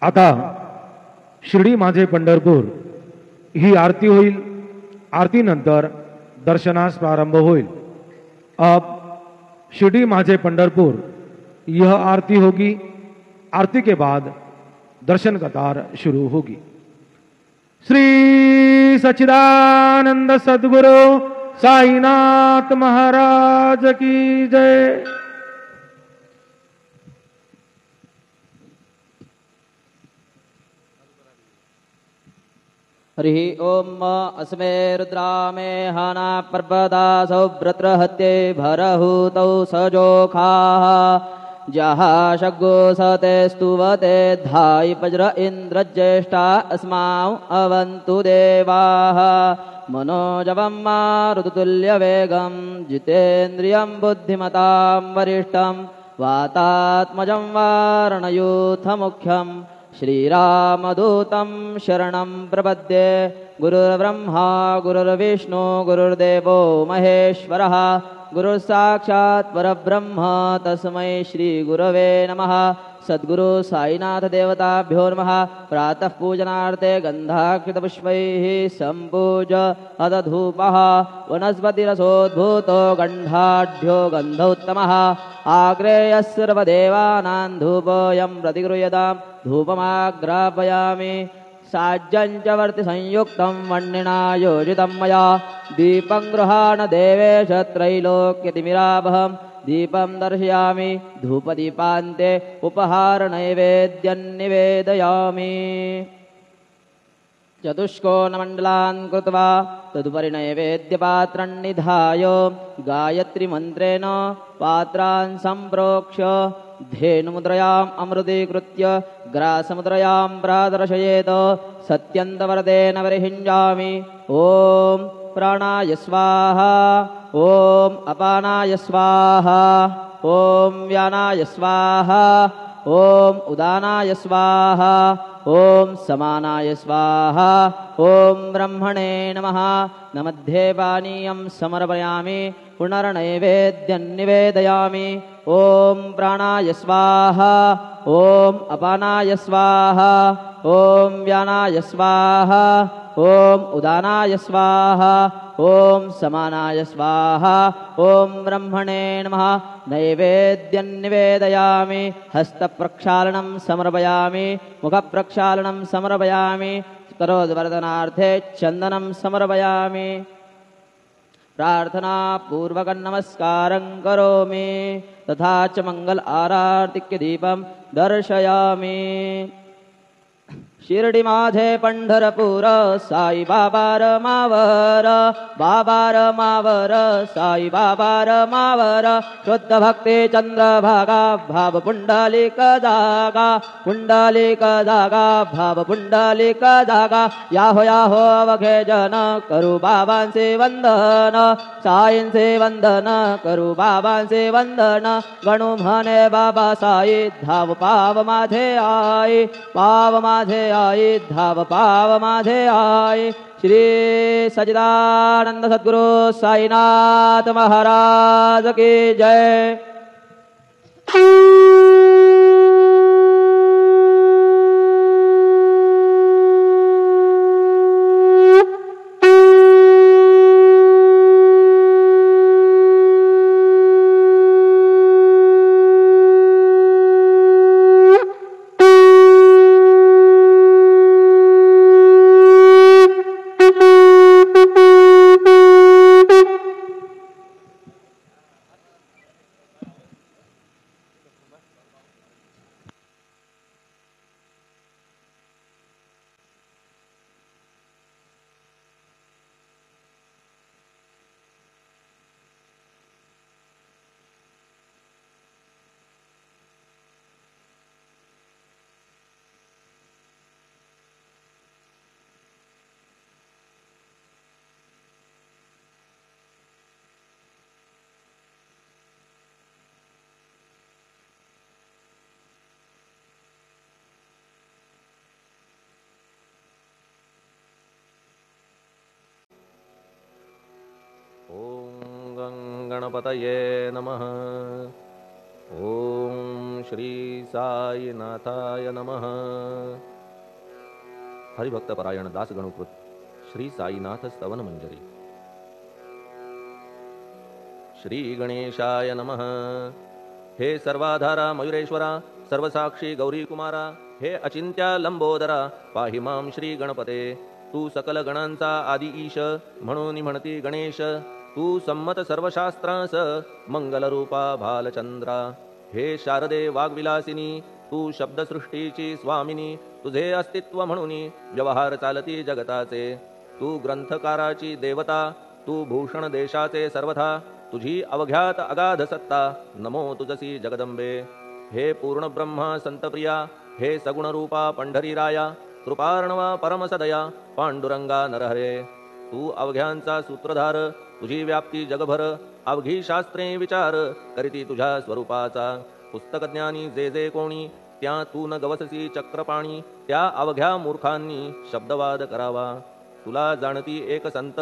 आता शिर्डी माझे पंढरपूर ही आरती होईल। आरती नंतर दर्शनास प्रारंभ होईल। अब शिर्डी माझे पंढरपुर यह आरती होगी। आरती के बाद दर्शन कतार शुरू होगी। श्री सच्चिदानंद सद्गुरु साईनाथ महाराज की जय। हरि ओम अस्मे रुद्रामे हाना पर्वता सौभ्रत्रहत्ये भरहूतौ सजोखा जहा शग्गो सते स्तुवते धायि वज्र इन्द्रज्येष्ठा अस्माउ अवन्तु देवाः मनोजवं मारुततुल्यवेगं जितेन्द्रियं बुद्धिमतां वरिष्ठं वातात्मजं वारणयूथमुख्यं श्रीरामदूतं शरणं प्रपद्ये। गुरुर्ब्रह्मा गुरुर्विष्णु गुरुर्देवो महेश्वरः गुरुसाक्षात् परब्रह्म तस्मै श्रीगुरवे नमः। सद्गुरु साईनाथ देवताभ्यो नमः। प्रातः पूजनार्थे गन्धाक्षतपुष्पैः सम्पूज्य अदधूपः वनस्पतिरसोद्भूतो गन्धाढ्यो गन्धोत्तमः आग्रेयः सर्वदेवानां धूपोऽयं प्रतिगृह्यतां धूपमाग्रापयामि। साज्यञ्च वर्तिसंयुक्तं वह्निना योजितं मया दीपं गृहाण देवेश त्रैलोक्यतिमिरावहं दीपं दर्शयामि धूपदीपान्ते उपहारनैवेद्यं निवेदयामि। चतुष्कोणमण्डलान् कृत्वा तदुपरि नैवेद्यपात्रं निधाय गायत्रीमन्त्रेण पात्रान् सम्प्रोक्ष्य धेनुमुद्रयाम् अमृतीकृत्य ग्रासमुद्रयां प्रादर्शयेत् सत्यन्तवरदेन परिहिञ्जामि। ॐ प्राणाय स्वाहा ॐ अपानाय स्वाहा ॐ व्यानाय स्वाहा ॐ उदानाय स्वाहा ॐ समानाय स्वाहा ॐ ब्रह्मणे नमः। नमध्ये पानीयं समर्पयामि पुनर्नैवेद्यं निवेदयामि। ॐ प्राणाय स्वाहा ॐ अपानाय स्वाहा ॐ व्यानाय स्वाहा ॐ उदानाय स्वाहा ॐ समानाय स्वाहा ॐ ब्रह्मणे नमः। नैवेद्यं निवेदयामि हस्तप्रक्षालनं समर्पयामि मुखप्रक्षालनं समर्पयामि करोद्वर्धनार्थे चन्दनं समर्पयामि। प्रार्थनापूर्वकं नमस्कारं करोमि तथा च मंगल आरार्तिक्य दीपं दर्शयामि। शिर्डी माझे पंढरपूर साई बाबा रमावर बाबा रमावर साई बाबा रमावर शुद्ध भक्ती चंद्रभागा भाव पुंडलिक जागा पुंडलिक जागा भाव पुंडलिक जागा। याहो याहो अवघे जन करू बाबांचे वंदन साईंचे वंदन करू बाबांचे वंदन गणू म्हणे बाबा साई धाव पाव माझे आई पाव माझे आई धाव पाव माझे आई। श्री सच्चिदानंद सद्गुरु साईनाथ महाराज की जय। गणपतये नमः। ओम श्री साईनाथाय नमः. हरिभक्त परायण दास गणुकृत श्री साईनाथ स्तवन मंजरी. श्री गणेशाय नमः. हे सर्वाधारा मयुरेश्वरा, सर्वसाक्षी गौरी कुमारा, हे अचिंत्या लंबोदरा, पाहि मां श्री गणपते. तू सकल गणांचा आदि ईश, म्हणून म्हणती गणेश. तू संमत सर्वशास्त्रांस, मंगलरूपा भालचंद्रा. हे शारदे वाग्विलासिनी, तू शब्दसृष्टीची स्वामिनी. तुझे अस्तित्व म्हणून व्यवहार चालती जगताचे. तू ग्रंथकाराची देवता, तू भूषण देशाचे सर्वथा. तुझी अवघ्यात अगाध सत्ता, नमो तुझसी जगदंबे. हे पूर्ण ब्रह्मा संतप्रिया, हे सगुण रूपा पंढरीराया. कृपार्णवा परमसदया, पांडुरंगा नरहरे. तू अवघ्यांचा सूत्रधार, तुझी व्याप्ती जगभर. अवघी शास्त्रे विचार करीती तुझ्या स्वरूपाचा. पुस्तकज्ञानी जे जे कोणी, त्या तू न गवससी चक्रपाणी. त्या अवघ्या मूर्खांनी शब्दवाद करावा. तुला जाणती एक संत,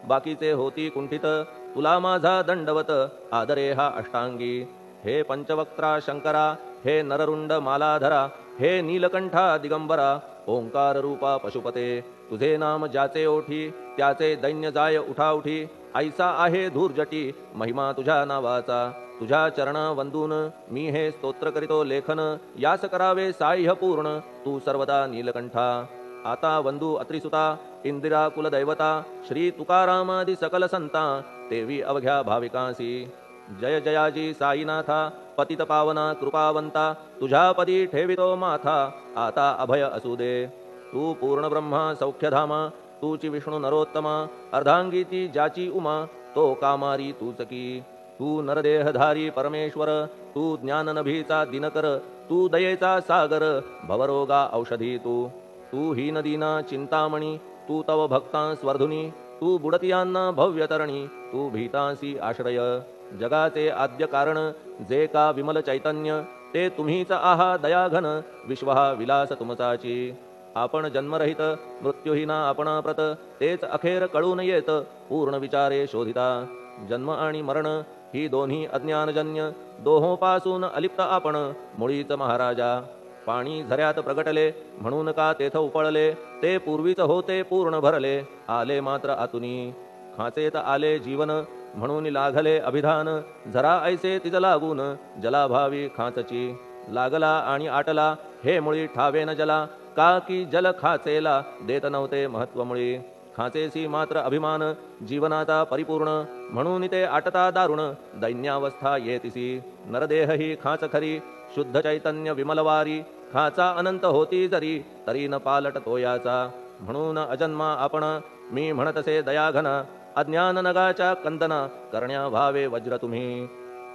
बाकीचे होती कुंठित. तुला माझा दंडवत, आदरे हा अष्टांगी. हे पंचवक्त्रा शंकरा, हे नररुंड मालाधरा. हे नीलकंठा दिगंबरा, ओंकार रूपा पशुपते. तुझे नाम ज्याचे ओठी, त्याचे दैन्य जाय उठाउठी. ऐसा आहे धूर्जटी, महिमा तुझ्या नावाचा. तुझ्या चरणा वंदून मी हे स्तोत्र करीतो लेखन. यास करावे साह्य पूर्ण, तू सर्वदा नीलकंठा. आता वंदू अत्रिसुता, इंदिरा कुलदैवता. श्री तुकारामादि सकल संता, तेवी अवघ्या भाविकांसी. जय जयाजी साईनाथा, पतित पावना कृपावंता. तुझ्या पदी ठेवितो माथा, आता अभय असू दे. तू पूर्ण ब्रह्मा सौख्यधामा, तूची विष्णू नरोत्तमा. अर्धांगी ती ज्याची उमा, तो कामारी तूच की. तू नरदेहधारी परमेश्वर, तू ज्ञाननभीचा दिनकर. तू दयेचा सागर, भवरोगा औषधी तू. तू ही नदीना चिंतामणी, तू तव भक्तां स्वर्धुनी. तू बुडतियांना भव्यतरणी, तू भीतांसी आश्रय. जगाचे आद्य कारण, जे का विमल चैतन्य. ते तुम्हीच आहा दयाघन, विश्वहा विलास तुमचाची. आपण जन्मरहित मृत्यूहीना आपणाप्रत. तेच अखेर कळून येत, पूर्ण विचारे शोधिता. जन्म आणि मरण ही दोन्ही अज्ञानजन्य. दोहोपासून अलिप्त आपण, मुळीच महाराजा. पाणी झऱ्यात प्रगटले, म्हणून का तेथ उपळले. ते पूर्वीच होते पूर्ण भरले, आले मात्र आतुनी. खाचेत आले जीवन, म्हणून लागले अभिधान. झरा ऐसे तिज लागून, जलाभावी खाचची. लागला आणि आटला, हे मुळी ठावे न जला. का की जल खाचेला देत नव्हते महत्व मुळी. खाचेसी मात्र अभिमान, जीवनाचा परिपूर्ण. म्हणून ते आटता दारुण, दैन्यावस्था येतिसी. नरदेह ही खाच खरी, शुद्ध चैतन्य विमलवारी. खाचा अनंत होती जरी, तरी न पालट तोयाचा. म्हणून अजन्मा आपण, मी म्हणतसे दयाघन. अज्ञान नगाच्या कंदना, करण्या व्हावे वज्र तुम्ही.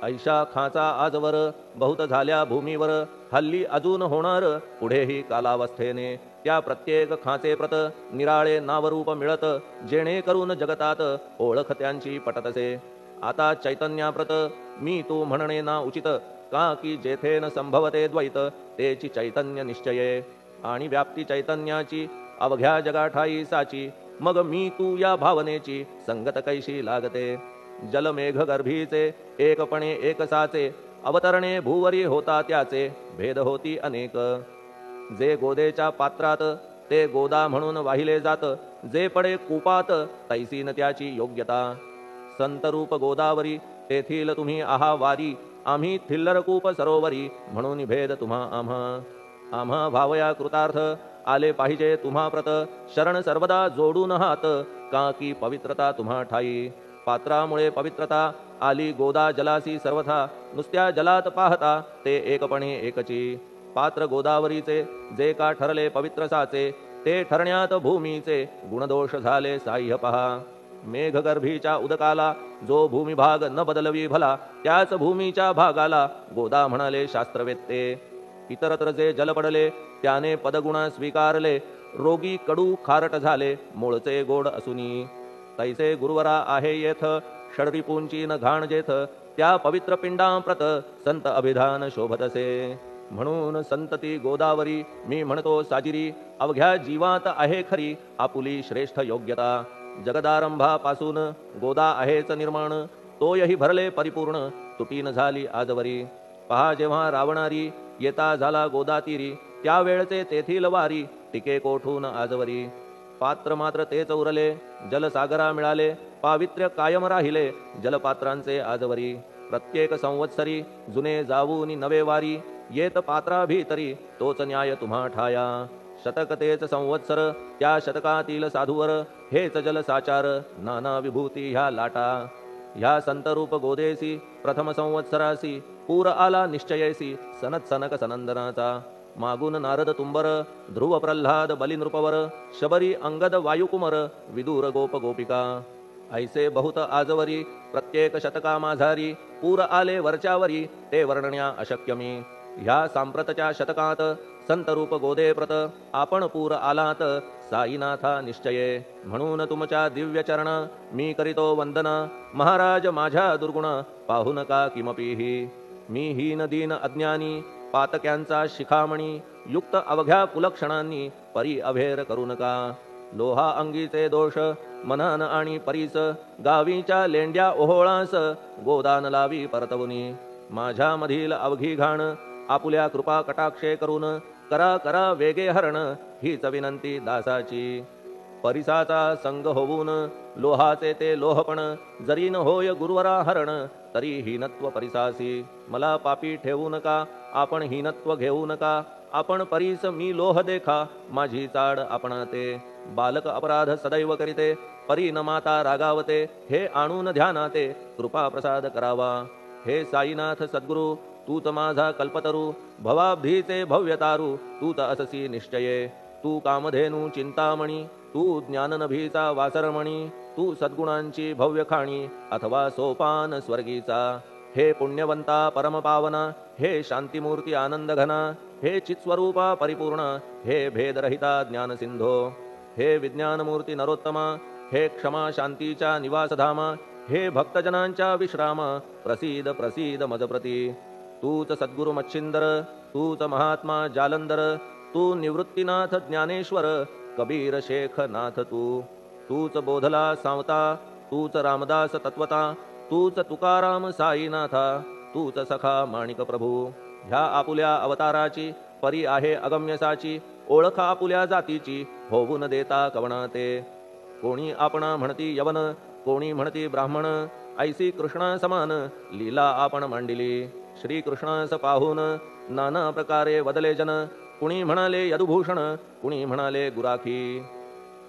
ऐशा खाचा आजवर, बहुत झाल्या भूमीवर. हल्ली अजून होणार, पुढेही कालावस्थेने. त्या प्रत्येक खाचे प्रत, निराळे नावरूप मिळत. जेणेकरून जगतात, ओळख त्यांची पटतसे. आता चैतन्याप्रत, मी तू म्हणणे ना उचित. का की जेथे न संभवते द्वैत, तेची चैतन्य निश्चये. आणि व्याप्ती चैतन्याची, अवघ्या जगाठाई साची. मग मी तू या भावनेची, संगत कैशी लागते. जलमेघ गर्भीचे, एकपणे एकसाचे. अवतरणे भूवरी होता त्याचे, भेद होती अनेक. जे गोदेच्या पात्रात, ते गोदा म्हणून वाहिले जात. जे पडे कूपात, तैसीन त्याची योग्यता. संतरूप गोदावरी, तेथील तुम्ही आहा वारी. आम्ही थिल्लरकूप सरोवरी, म्हणून भेद तुम्हा आम्हा. आम्हा भावया कृतार्थ, आले पाहिजे तुम्हा प्रत. शरण सर्वदा जोडून हात, का की पवित्रता तुम्हा ठाई. पात्रामुळे पवित्रता आली गोदा जलासी सर्वथा. नुसत्या जलात पाहता, ते एकपणे एकची. पात्र गोदावरीचे, जे का ठरले पवित्र साचे. ते ठरण्यात भूमीचे, गुणदोष झाले साह्य पहा. मेघगर्भीच्या उदकाला, जो भूमिभाग न बदलवी भला. त्याच भूमीच्या भागाला, गोदा म्हणाले शास्त्रवेत्ते. इतरत्र जे जल पडले, त्याने पदगुणा स्वीकारले. रोगी कडू खारट झाले, मूळचे गोड असुनी. तैसे गुरुवरा आहे येथ, षडरिपूंची न घाण जेथ. त्या पवित्र पिंडांप्रत, संत अभिधान शोभतसे. म्हणून संतती गोदावरी, मी म्हणतो साजिरी. अवघ्या जीवात आहे खरी, आपुली श्रेष्ठ योग्यता. जगदारंभापासून गोदा आहेच निर्माण. तोयही भरले परिपूर्ण, तुटी न झाली आजवरी. पहा जेव्हा रावणारी येता झाला गोदातीरी, त्यावेळचे तेथील वारी टिके कोठून आजवरी. पात्र मात्र तेच उरले, जलसागरा मिळाले, पावित्र्य कायम राहिले जलपात्रांचे आजवरी. प्रत्येक संवत्सरी जुने जाऊनी नवे वारी, येत पात्रा भीतरी तोच न्याय तुम्हा ठाया. शतक तेच संवत्सर, त्या शतकातील साधूवर हेच जलसाचार, नाना विभूती ह्या लाटा. ह्या संतरूप गोदेसी प्रथम संवत्सरासी, पूर आला निश्चयेसी सनत सनक सनंदनाचा. मागून नारद तुंबर, ध्रुव प्रल्हाद बलिनृपवर, शबरी अंगद वायुकुमर, विदूर गोप गोपिका. ऐसे बहुत आजवरी प्रत्येक शतका माझारी, पूर आले वरच्यावरी ते वर्णण्या अशक्य मी. ह्या सांप्रतच्या शतकात संतरूप गोदे प्रत, आपण पूर आलात साईनाथा निश्चये. म्हणून तुमच्या दिव्य चरण मी करीतो वंदना, महाराज माझ्या दुर्गुण पाहू नका किमपीही. मी हीन दीन अज्ञानी पातक्यांचा शिखामणी, युक्त अवघ्या कुलक्षणांनी परी अभेर करू नका. लोहा अंगीचे दोष मनान आणि परीस, गावीच्या लेंड्या ओहोळास गोदान लावी परतवुनी. माझ्या मधील अवघी घाण आपुल्या कृपा कटाक्षे करून, करा करा वेगे हरण हीच विनंती दासाची. परिसाचा संग होऊन लोहाचे ते लोहपण, जरी न होय गुरुवरा हरण तरी हीनत्व परिसासी. मला पापी ठेवू नका, आपण हीनत्व घेऊ नका. आपण परीस मी लोह देखा, माझी चाड आपणाते. बालक अपराध सदैव करीते, परी न माता रागावते. हे आणून ध्यानाते कृपा प्रसाद करावा. हे साईनाथ सद्गुरु तूच माझा कल्पतरू, भवाब्धीचे भव्यतारू तूच अससी निश्चये. तू कामधेनू चिंतामणी, तू ज्ञाननभीचा वासरमणी, तू सद्गुणांची भव्य खाणी अथवा सोपान स्वर्गीचा. हे पुण्यवंता परमपावना, हे शांतिमूर्ती आनंद घना, हे चित्स्वरूपा परिपूर्ण, हे भेदरहिता ज्ञानसिंधो. हे विज्ञानमूर्ती नरोत्तमा, हे क्षमा शांतीच्या निवासधामा, हे भक्तजनांच्या विश्रामा, प्रसीद प्रसीद मजप्रती. तूच सद्गुरु मच्छिंदर, तूच महात्मा जालंधर, तू निवृत्तीनाथ ज्ञानेश्वर, कबीर शेख नाथ तू. तूच बोधला सांवता, तूच रामदास तत्वता, तूच तुकाराम साईनाथा, तूच सखा माणिक प्रभू. ह्या आपुल्या अवताराची परी आहे अगम्यसाची, ओळख आपुल्या जातीची होऊन देता कवणाते. कोणी आपणा म्हणती यवन, कोणी म्हणती ब्राह्मण, ऐसी कृष्णा समान लीला आपण मांडिली. श्री कृष्णास पाहून नाना प्रकारे वदले जन, कुणी म्हणाले यदुभूषण, कुणी म्हणाले गुराखी.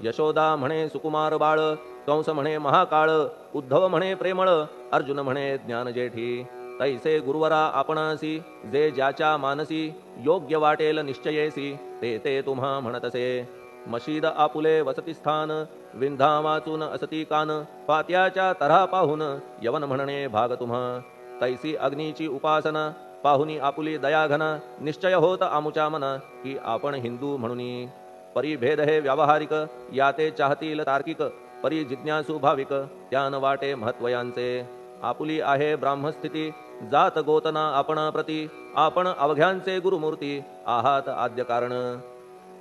यशोदा म्हणे सुकुमार बाळ, कंस म्हणे महाकाळ, उद्धव म्हणे प्रेमळ, अर्जुन म्हणे ज्ञानजेठी. तैसे गुरुवरा आपणासी, जे ज्याच्या मानसी योग्य वाटेल निश्चयेसी, ते ते तुम्हा म्हणतसे. मशीद आपुले वसती स्थान, विंधा वाचून असती कान, पात्याच्या तऱ्हा पाहून यवन म्हणणे भाग तुम्हा. तैसी अग्नीची उपासना पाहुनी आपुली दयाघना, निश्चय होत आमुच्या मना की आपण हिंदू म्हणूनी. परी भेद हे व्यावहारिक, याते चाहतील तार्किक, परी जिज्ञासू भाविक त्यान वाटे महत्वयांचे. आपुली आहे ब्राह्मस्थिती, जात गोतना आपणा प्रती, आपण अवघ्यांचे गुरुमूर्ती आहात आद्य कारण.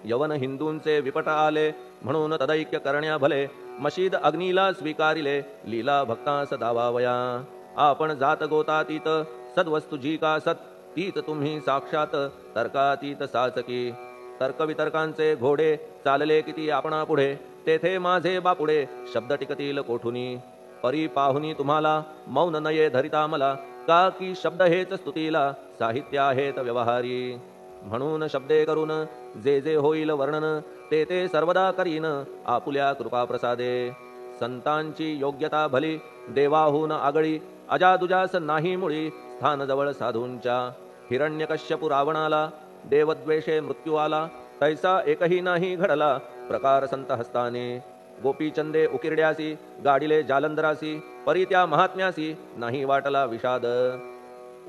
यवन हिंदूंचे विपट आले, म्हणून तदैक्य करण्या भले, मशीद अग्नीला स्वीकारिले, लीला भक्तास दावावया. आपण जात गोतातीत, सद्वस्तू जी का सत, तीत तुम्ही साक्षात तर्कातीत साचकी. तर्कवितर्कांचे घोडे चालले किती आपणा पुढे, तेथे माझे बापुडे शब्द टिकतील कोठुनी. परी पाहुनी तुम्हाला मौन नये धरिता मला, का की शब्द हेच स्तुतीला साहित्य आहेत व्यवहारी. म्हणून शब्दे करून जे जे होईल वर्णन, ते ते सर्वदा करीन आपुल्या कृपा प्रसादे. संतांची योग्यता भली देवाहून आगळी, अजादुजास नाही मुळी स्थान जवळ साधूंच्या. हिरण्यकश्यपु रावणाला देवद्वेषे मृत्यू आला, तैसा एकही नाही घडला प्रकार संत हस्ताने. गोपीचंदे उकिरड्यासी, गाडिले जालंधरासी, परी त्या महात्म्यासी नाही वाटला विषाद.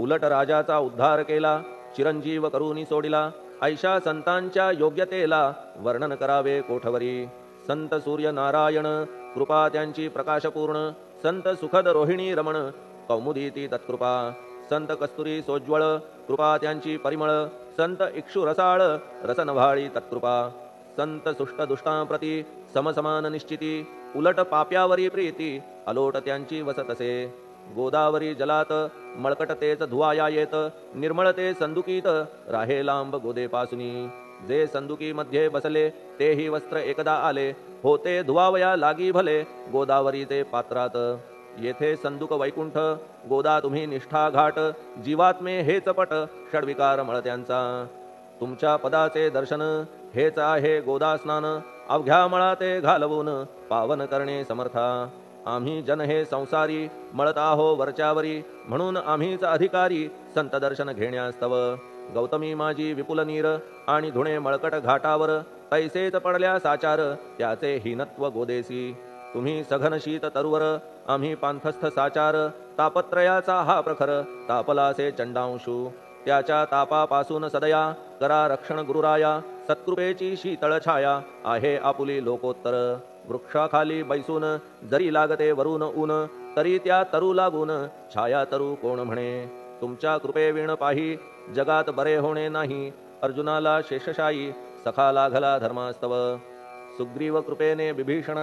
उलट राजाचा उद्धार केला, चिरंजीव करूनी सोडिला, ऐशा संतांच्या योग्यतेला वर्णन करावे कोठवरी. संत सूर्य नारायण कृपा त्यांची प्रकाशपूर्ण, संत सुखद रोहिणी रमण कौमुदी ती तत्कृपा. संत कस्तुरी सोज्वळ कृपा त्यांची परिमळ, संत इक्षु रसाळ रसनभाळी तत्कृपा. संत सुष्ट दुष्टांप्रती समसमान निश्चिती, उलट पाप्यावरी प्रीती अलोट त्यांची वसतसे. गोदावरी जलात मळकट तेच धुवाया येत निर्मळ ते संदुकीत राहे लांब गोदेपासुनी जे संदुकी मध्ये बसले तेही वस्त्र एकदा आले होते धुवावया लागी भले गोदावरीचे पात्रात येथे संदुक वैकुंठ गोदा तुम्ही निष्ठा घाट जीवात्मे हेच पट षडविकार मळत्यांचा तुमच्या पदाचे दर्शन हेच आहे गोदा स्नान अवघ्या मळाते घालवून पावन करणे समर्था आम्ही जन हे संसारी मळत आहो वरच्यावरी म्हणून आम्हीच अधिकारी संत दर्शन घेण्यास्तव गौतमी माझी विपुल नीर आणि धुणे मळकट घाटावर तैसेच पडल्या साचार त्याचे हीनत्व गोदेसी तुम्ही सघन शीत तरुवर आम्ही पांथस्थ साचार तापत्रयाचा हा प्रखर तापलासे चंडांशू त्याच्या तापापासून सदया करा रक्षण गुरुराया सत्कृपेची शीतळ छाया आहे आपुली लोकोत्तर वृक्षाखाली बैसून जरी लागते वरून ऊन तरी त्या तरू लागून छाया तरू कोण म्हणे तुमच्या कृपेविण पाही जगात बरे होणे नाही अर्जुनाला शेषशायी सखा लागला धर्मास्तव सुग्रीव कृपेने विभीषण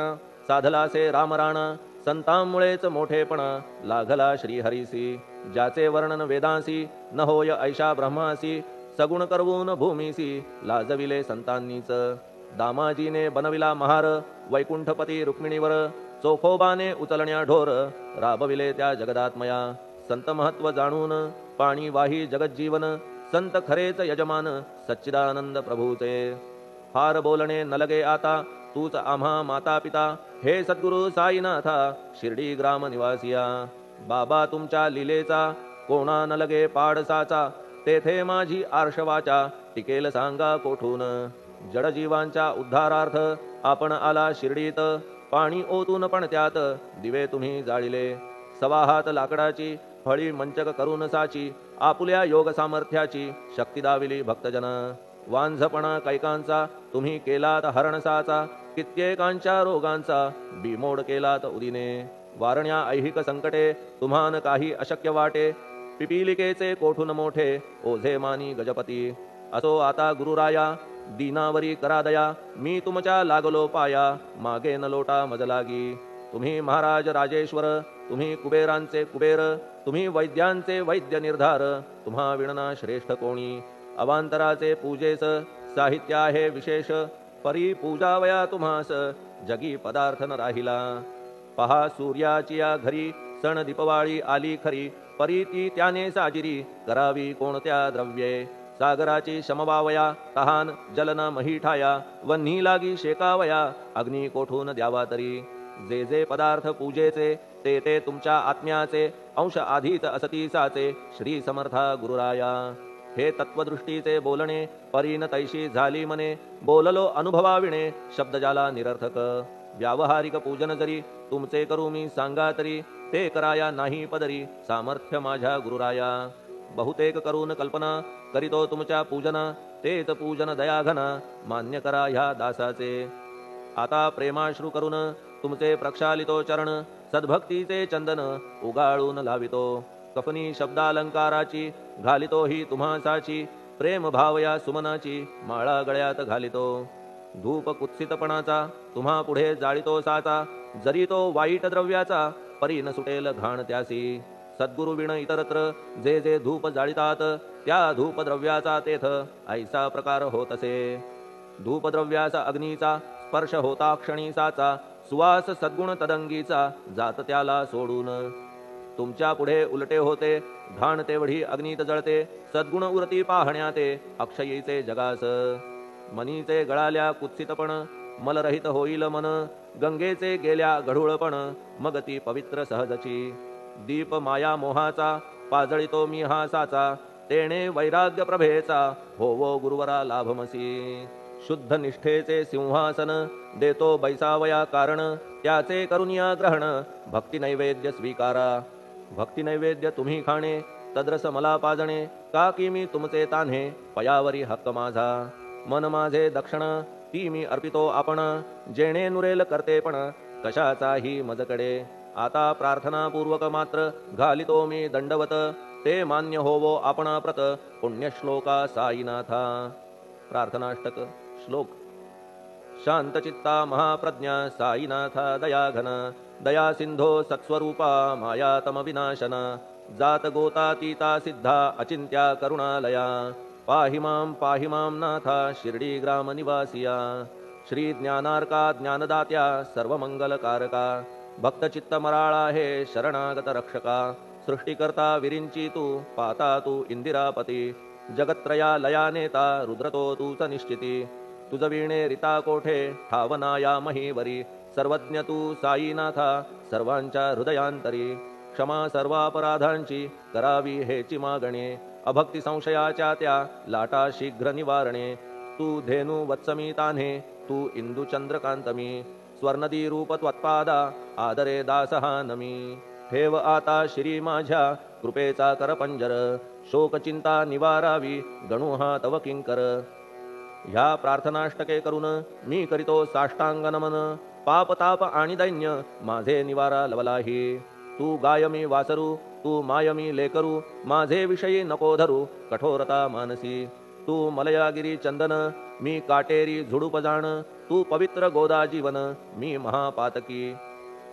साधलासे रामराण संतांमुळेच मोठेपणा लागला श्रीहरीसी ज्याचे वर्णन वेदांसी न होय ऐशा ब्रह्मासी सगुण करवून भूमीसी लाजविले संतांनीच दामाजीने बनविला महार वैकुंठपती रुक्मिणीवर चोखोबाने उचलण्या ढोर राबविले त्या जगदात्मया संत महत्व जाणून पाणी वाही जगज्जीवन संत खरेच यजमान सच्चिदानंद प्रभूचे फार बोलणे न लगे आता तूच आम्हा माता पिता हे सद्गुरु साईनाथा शिर्डी ग्राम निवासिया बाबा तुमच्या लीलेचा कोणा न लगे पाडसाचा तेथे माझी आर्षवाचा टिकेल सांगा कोठून जडजीवांच्या उद्धारार्थ आपण आला शिर्डीत पाणी ओतून पण त्यात दिवे तुम्ही जाळिले सवा हात लाकडाची फळी मंचक करून साची आपुल्या योग सामर्थ्याची शक्ती दाविली भक्तजन वांझपणा कैकांचा तुम्ही केलात हरणसाचा कित्येकांच्या रोगांचा बिमोड केलात उदिने वारण्या ऐहिक संकटे तुम्हान काही अशक्य वाटे पिपीलिकेचे कोठून मोठे ओझे मानी गजपती असो आता गुरुराया दीनावरी करा दया मी तुमच्या लागलो पाया मागे न लोटा मजलागी तुम्ही महाराज राजेश्वर तुम्ही कुबेरांचे कुबेर तुम्ही वैद्यांचे वैद्य निर्धार तुम्हा विणना श्रेष्ठ कोणी अवांतराचे पूजेस साहित्य आहे विशेष परी पूजावया तुम्हास जगी पदार्थ न राहिला पहा सूर्याची या घरी सण दीपवाळी आली खरी परी ती त्याने साजिरी करावी कोणत्या द्रव्ये सागराची शमवावया तहान जलन मही ठाया वन्ही लागी शेकावया अग्नी कोठून द्यावा तरी जे जे पदार्थ पूजेचे ते ते तुमच्या आत्म्याचे अंश आधीच असतीसाचे श्री समर्था गुरुराया हे तत्वदृष्टीचे बोलणे परीन तैशी झाली मने बोललो अनुभवाविणे शब्द जाला निरर्थक व्यावहारिक पूजन जरी तुमचे करू मी सांगा तरी ते कराया नाही पदरी सामर्थ्य माझ्या गुरुराया बहुतेक करून कल्पना करीतो तुमच्या पूजन तेच पूजन दयाघन मान्य करा ह्या दासाचे आता प्रेमाश्रू करून तुमचे प्रक्षालितो चरण सद्भक्तीचे चंदन उगाळून लावितो कफनी शब्दालंकाराची घालितो ही तुम्हासाची प्रेम भावया सुमनाची माळा गळ्यात घालितो धूप कुत्सितपणाचा तुम्हा पुढे जाळितो साचा जरी तो वाईट द्रव्याचा परी न सुटेल घाण त्यासी सद्गुरु विण इतरत्र जे जे धूप जाळितात त्या धूप द्रव्याचा तेथ ऐसा प्रकार होत असे धूपद्रव्याचा अग्नीचा स्पर्श होता क्षणीसाचा सुवास सद्गुण तदंगीचा जात त्याला सोडून तुमच्या पुढे उलटे होते घाण तेवढी अग्नीत जळते सद्गुण उरती पाहण्याते अक्षयीचे जगास मनीचे गळाल्या कुत्सितपण मलरहित होईल मन गंगेचे गेल्या गढूळपण मग ती पवित्र सहजची दीप माया मोहाचा पाजळितो मी हा साचा तेणे वैराग्य प्रभेचा होवो गुरुवरा लाभमसी शुद्ध निष्ठेचे सिंहासन देतो बैसावया कारण त्याचे करुनिया ग्रहण भक्ती नैवेद्य स्वीकारा भक्ती नैवेद्य तुम्ही खाणे तद्रस मला पाजणे का की मी तुमचे तान्हे पयावरी हक्क माझा मन माझे दक्षिण ती मी अर्पितो आपण जेणे नुरेल करतेपण कशाचाही मजकडे आता प्रार्थनापूर्वक मात्र घालितो मी दंडवत ते मान्य होवो आपणाप्रत पुण्यश्लोका साईनाथा प्रार्थनाष्टक श्लोक शांतचित्ता महाप्रज्ञा साईनाथा दयाघन दया सिंधो सत्स्वरूपा मायातम विनाशना जात गोतातीता सिद्धा अचिंत्या करुणालया पाहि मां नाथा शिर्डी ग्राम निवासिया श्री ज्ञानार्का ज्ञानदात्या सर्वमंगलकारका भक्तचित्त मराळा हे शरणागत रक्षका सृष्टिकर्ता विरिंची तू पाता तू इंदिरापती जगत्त्रया लया नेता रुद्रतो तूच निश्चिती तुझ वीणे रिता कोठे ठावनाया महीवरी सर्वज्ञ तू साईनाथा सर्वांच्या हृदयांतरी क्षमा सर्वापराधांची करावी हेची मागणे अभक्ती संशयाच्या त्या लाटा शीघ्र निवारणे तू धेनु वत्समी तान्हे तू इंदू चंद्रकांतमी स्वर्णदी रूप त्वत्पादा आदरे दासहा नमी ठेव आता श्री माझ्या कृपेचा करपंजर शोकचिंता निवारावी गणू हा तव किंकर ह्या प्रार्थनाष्टके करून मी करीतो साष्टांग नमन पाप ताप आणि दैन्य माझे निवारा लवलाही तू गायमी वासरू तू मायमी लेकरू माझे विषयी नको धरू कठोरता मानसी तू मलयागिरी चंदन मी काटेरी झुडूप जाण तू पवित्र गोदा जीवन मी महापातकी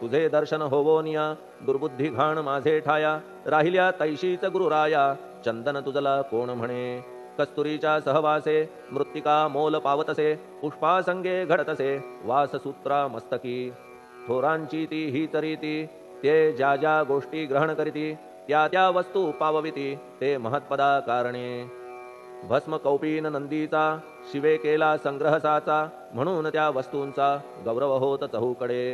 तुझे दर्शन होवोनिया दुर्बुद्धी घाण माझे ठाया राहिल्या तैशीच गुरुराया चंदन तुझला कोण म्हणे कस्तुरीच्या सहवासे मृत्तिका मोल पावतसे पुष्पासंगे घडतसे वाससूत्रा मस्तकी थोरांची ती ही तरीती ते ज्या ज्या गोष्टी ग्रहण करीती त्या त्या वस्तू पावविती ते महत्पदा कारणे भस्म कौपीन नंदीचा शिवे केला संग्रहसाचा म्हणून त्या वस्तूंचा गौरव होत चहूकडे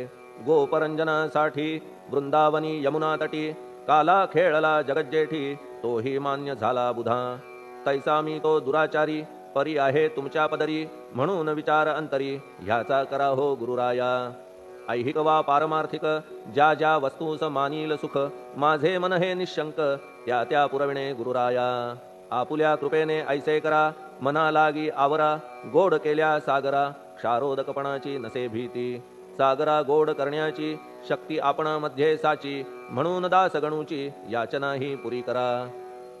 गोपरंजनासाठी वृंदावनी यमुना तटी काला खेळला जगज्जेठी तोही मान्य झाला बुधा तैसा मी तो दुराचारी परी आहे तुमच्या पदरी म्हणून विचार अंतरी ह्याचा करा हो गुरुराया ऐहिक वा पारमार्थिक ज्या ज्या वस्तूस मानील सुख माझे मन हे निशंक त्या त्या पुरविणे गुरुराया आपुल्या कृपेने ऐसे करा मना लागी आवरा गोड केल्या सागरा क्षारोदकपणाची नसे भीती सागरा गोड करण्याची शक्ती आपण मध्ये साची म्हणून दास गणूची याचना ही पुरी करा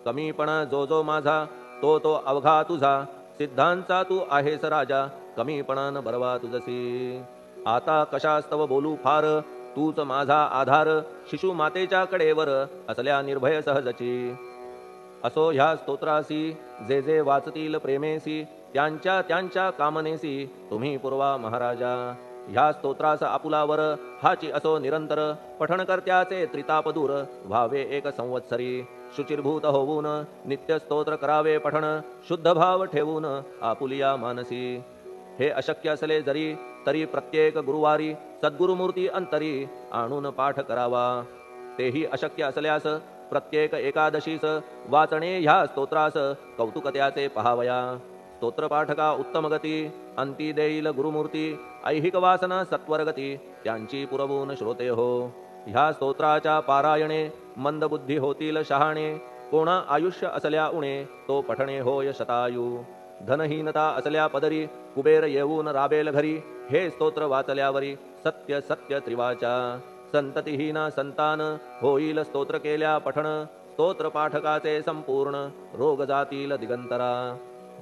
कमीपणा जो जो माझा तो तो अवघा तुझा सिद्धांचा तू आहेस राजा कमीपणान बरवा तुझसी आता कशास्तव बोलू फार तूच माझा आधार शिशु मातेच्या कडेवर असल्या निर्भय सहजची असो ह्या स्तोत्रासी जे जे वाचतील प्रेमेसी त्यांच्या त्यांच्या कामनेसी तुम्ही पुरवा महाराजा ह्या स्तोत्रास आपुलावर हाची असो निरंतर पठणकर्त्याचे त्रितापदूर व्हावे एक संवत्सरी शुचिर्भूत होऊन नित्य स्तोत्र करावे पठण शुद्ध भाव ठेवून आपुलिया मानसी हे अशक्य असले जरी तरी प्रत्येक गुरुवारी सद्गुरुमूर्ती अंतरी आणून पाठ करावा तेही अशक्य असल्यास प्रत्येक एकादशीस वाचणे ह्या स्तोत्रास कौतुकत्याचे पहावया स्तोत्रपाठका उत्तम गती अंती देईल गुरुमूर्ती ऐहिक वासना सत्वरगती त्यांची पुरवून श्रोते हो ह्या स्तोत्राच्या पारायणे मंदबुद्धी होतील शहाणे कोणा आयुष्य असल्या उणे तो पठणे होय शतायू धनहीनता असल्या पदरी कुबेर येऊन राबेल घरी हे स्तोत्र वाचल्यावरी सत्य सत्य त्रिवाचा संततिहीना संतान होईल स्तोत्र केल्या पठण स्तोत्र पाठकाचे संपूर्ण रोग जातील दिगंतरा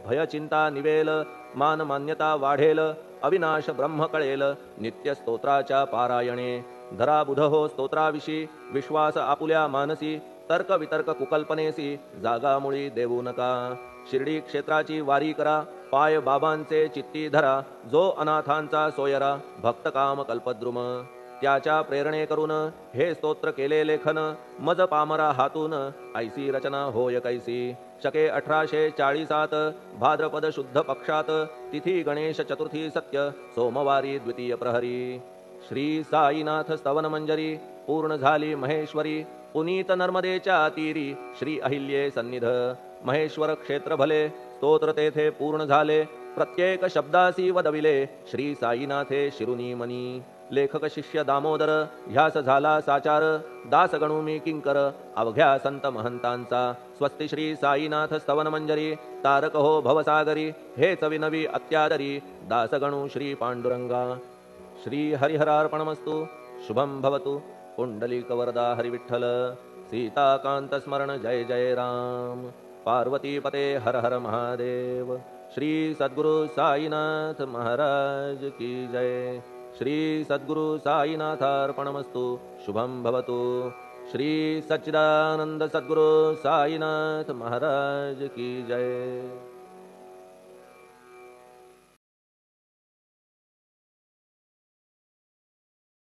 भय चिंता निवेल मान मान्यता वाढेल अविनाश ब्रह्म कळेल नित्य स्तोत्राच्या पारायणे धरा बुध हो स्तोत्राविषयी विश्वास आपुल्या मानसी तर्क वितर्क कुकल्पनेसी जागा मुळी देऊ नका शिर्डी क्षेत्राची वारी करा पाय बाबांचे चित्ती धरा जो अनाथांचा सोयरा भक्त काम कल्पद्रुम त्याच्या प्रेरणे करून हे स्तोत्र केले लेखन मज पामरा हातून ऐसी रचना होय कैसी शके 1840 भाद्रपद शुद्ध पक्षात तिथी गणेश चतुर्थी सत्य सोमवारी द्वितीय प्रहरी श्री साईनाथ स्तवन मंजरी पूर्ण झाली महेश्वरी पुनीत नर्मदेच्या तीरी श्री अहिल्ये सन्निध महेश्वर क्षेत्र भले स्तोत्र तेथे पूर्ण झाले प्रत्येक शब्दासी वदविले श्री साईनाथे शिरुनी मनी लेखक शिष्य दामोदर ह्यास झाला साचार दास गणू मी किंकर अवघ्या संत महंतांचा स्वस्ति श्री साईनाथ स्तवन मंजरी तारक हो भवसागरी हेच विनवी अत्यादरी दास गणू श्री पांडुरंगा श्री हरिहरार्पणमस्तु शुभम भवतु पुंडलिक वरदा हरिविठ्ठल सीताकांत स्मरण जय जय राम पार्वती पते हर हर महादेव श्री सद्गुरु साईनाथ महाराज की जय श्री सद्गुरु साईनाथार्पणमस्तु। शुभम भवतु। श्री सच्चिदानंद सद्गुरु साईनाथ महाराज की जय।